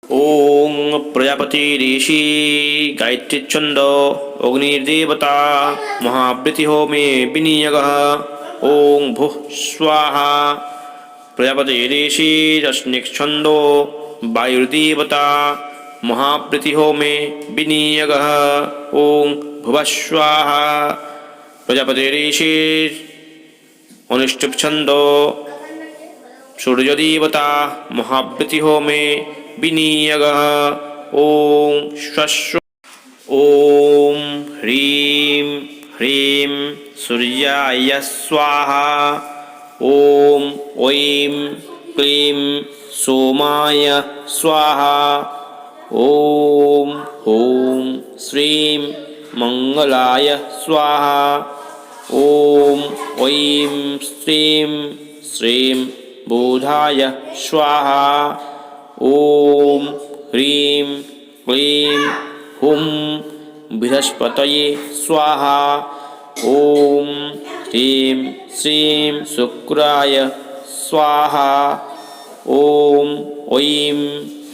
ওং প্রজাপতি ঋষি গায়ত্রী ছন্দ অগ্নির্দেবতা মহাবৃতি হোমে বিনিয়োগ। ওং ভুঃ স্বাহা প্রজাপতি ঋষি রশ্মিক ছন্দ বায়ুর্দেবতা মহাবৃতি হোমে বিনিয়োগ। ওং ভুবঃ স্বাহা প্রজাপতি ঋষির অনুষ্ঠুপ ছন্দ সূর্যদেবতা মহাবৃতি হোমে বিনিয়োগ। ওং স্বস্ব ওম হ্রিং হ্রিং সূর্যায় স্বাহা। ওম ঐং ক্লীং সোমায় স্বাহা। ওম হুং শ্রীং মঙ্গলায় স্বাহা। ওম ঐং শ্রীং শ্রীং বুধায় স্বাহা। ওম হ্রিং ক্লীং হুম বৃহস্পতয়ে স্বাহা। ওম হ্রিং শ্রীং শুক্রায় স্বাহা। ওম ঐং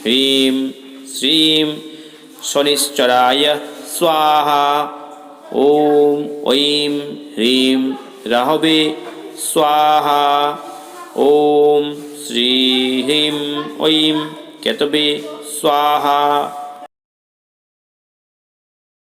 হ্রিং শ্রীং শনিশ্চরায় স্বাহা। ওম ঐং হ্রিং রাহবে স্বাহা। ওম শ্রী হ্রিং ঐং কেতবে স্বাহা।